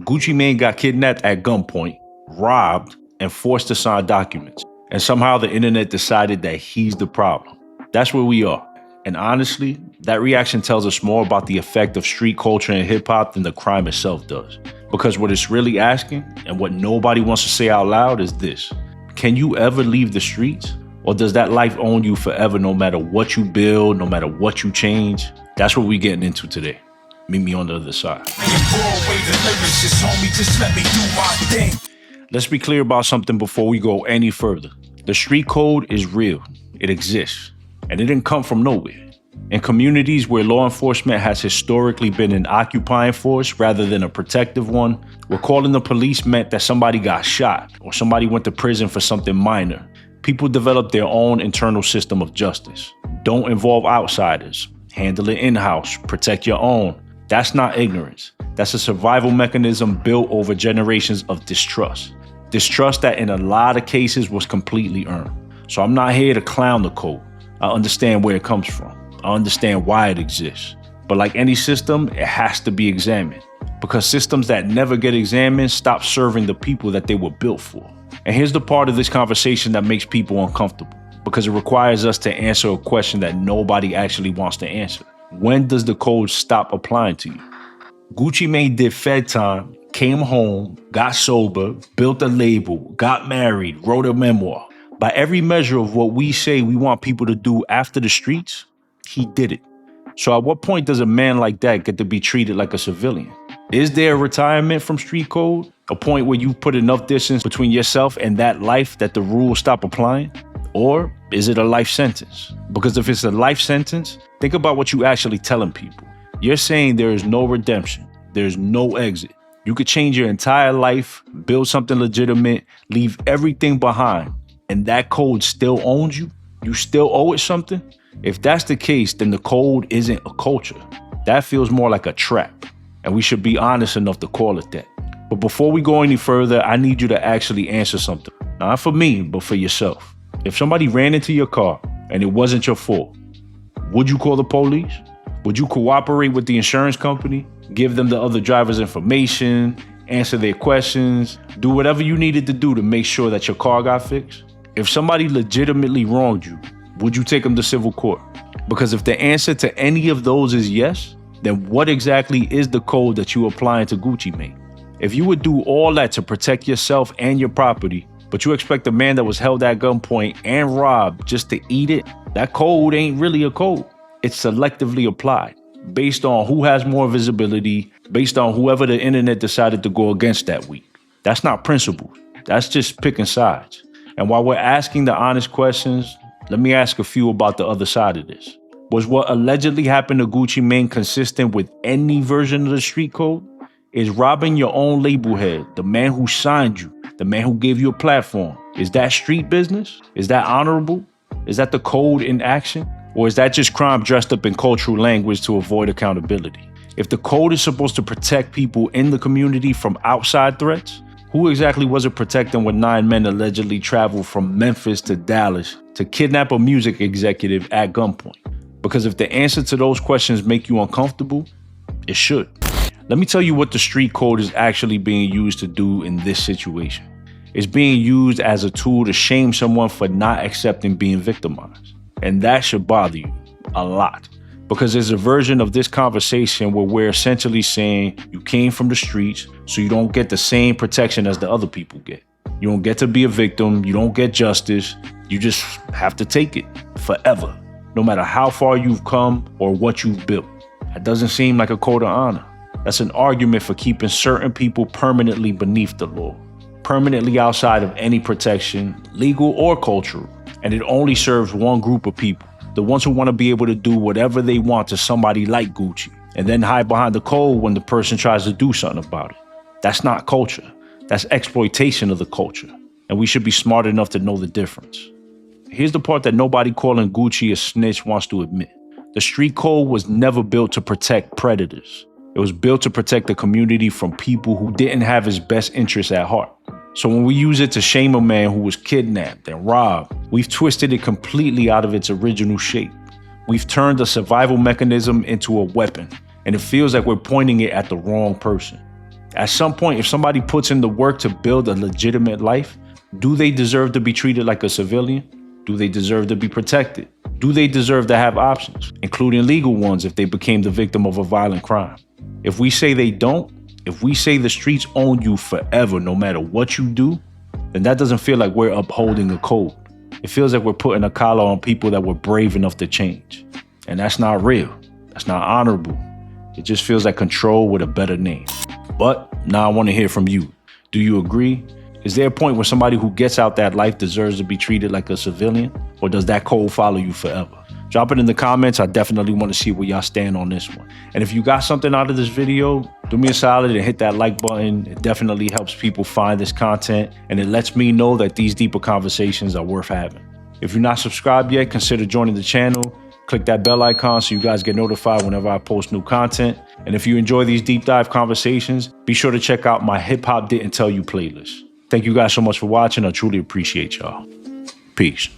Gucci Mane got kidnapped at gunpoint, robbed, and forced to sign documents. And somehow the internet decided that he's the problem. That's where we are. And honestly, that reaction tells us more about the effect of street culture and hip hop than the crime itself does. Because what it's really asking, and what nobody wants to say out loud, is this: can you ever leave the streets? Or does that life own you forever no matter what you build, no matter what you change? That's what we're getting into today. Meet me on the other side. Let's be clear about something before we go any further. The street code is real. It exists. And it didn't come from nowhere. In communities where law enforcement has historically been an occupying force rather than a protective one, where calling the police meant that somebody got shot or somebody went to prison for something minor, people developed their own internal system of justice. Don't involve outsiders. Handle it in-house. Protect your own. That's not ignorance. That's a survival mechanism built over generations of distrust. Distrust that in a lot of cases was completely earned. So I'm not here to clown the code. I understand where it comes from. I understand why it exists. But like any system, it has to be examined. Because systems that never get examined stop serving the people that they were built for. And here's the part of this conversation that makes people uncomfortable. Because it requires us to answer a question that nobody actually wants to answer. When does the code stop applying to you? Gucci Mane did Fed time, came home, got sober, built a label, got married, wrote a memoir. By every measure of what we say we want people to do after the streets, he did it. So at what point does a man like that get to be treated like a civilian? Is there a retirement from street code? A point where you put enough distance between yourself and that life that the rules stop applying? Or is it a life sentence? Because if it's a life sentence, think about what you're actually telling people. You're saying there is no redemption. There's no exit. You could change your entire life, build something legitimate, leave everything behind, and that code still owns you? You still owe it something? If that's the case, then the code isn't a culture. That feels more like a trap, and we should be honest enough to call it that. But before we go any further, I need you to actually answer something. Not for me, but for yourself. If somebody ran into your car and it wasn't your fault, would you call the police? Would you cooperate with the insurance company? Give them the other driver's information, answer their questions, do whatever you needed to do to make sure that your car got fixed? If somebody legitimately wronged you, would you take them to civil court? Because if the answer to any of those is yes, then what exactly is the code that you applying to Gucci Mane? If you would do all that to protect yourself and your property, but you expect a man that was held at gunpoint and robbed just to eat it, that code ain't really a code. It's selectively applied based on who has more visibility, based on whoever the internet decided to go against that week. That's not principled. That's just picking sides. And while we're asking the honest questions, let me ask a few about the other side of this. Was what allegedly happened to Gucci Mane consistent with any version of the street code? Is robbing your own label head, the man who signed you, the man who gave you a platform, is that street business? Is that honorable? Is that the code in action? Or is that just crime dressed up in cultural language to avoid accountability? If the code is supposed to protect people in the community from outside threats, who exactly was it protecting when 9 men allegedly traveled from Memphis to Dallas to kidnap a music executive at gunpoint? Because if the answer to those questions make you uncomfortable, it should. Let me tell you what the street code is actually being used to do in this situation. It's being used as a tool to shame someone for not accepting being victimized. And that should bother you a lot. Because there's a version of this conversation where we're essentially saying you came from the streets, so you don't get the same protection as the other people get. You don't get to be a victim. You don't get justice. You just have to take it forever, no matter how far you've come or what you've built. That doesn't seem like a code of honor. That's an argument for keeping certain people permanently beneath the law, permanently outside of any protection, legal or cultural. And it only serves one group of people, the ones who want to be able to do whatever they want to somebody like Gucci, and then hide behind the code when the person tries to do something about it. That's not culture. That's exploitation of the culture. And we should be smart enough to know the difference. Here's the part that nobody calling Gucci a snitch wants to admit. The street code was never built to protect predators. It was built to protect the community from people who didn't have his best interests at heart. So when we use it to shame a man who was kidnapped and robbed, we've twisted it completely out of its original shape. We've turned a survival mechanism into a weapon, and it feels like we're pointing it at the wrong person. At some point, if somebody puts in the work to build a legitimate life, do they deserve to be treated like a civilian? Do they deserve to be protected? Do they deserve to have options, including legal ones if they became the victim of a violent crime? If we say they don't, if we say the streets own you forever no matter what you do, then that doesn't feel like we're upholding a code. It feels like we're putting a collar on people that were brave enough to change. And that's not real. That's not honorable. It just feels like control with a better name. But now I want to hear from you. Do you agree? Is there a point where somebody who gets out that life deserves to be treated like a civilian? Or does that code follow you forever? Drop it in the comments. I definitely want to see where y'all stand on this one. And if you got something out of this video, do me a solid and hit that like button. It definitely helps people find this content, and it lets me know that these deeper conversations are worth having. If you're not subscribed yet, consider joining the channel. Click that bell icon so you guys get notified whenever I post new content. And if you enjoy these deep dive conversations, be sure to check out my Hip Hop Didn't Tell You playlist. Thank you guys so much for watching. I truly appreciate y'all. Peace.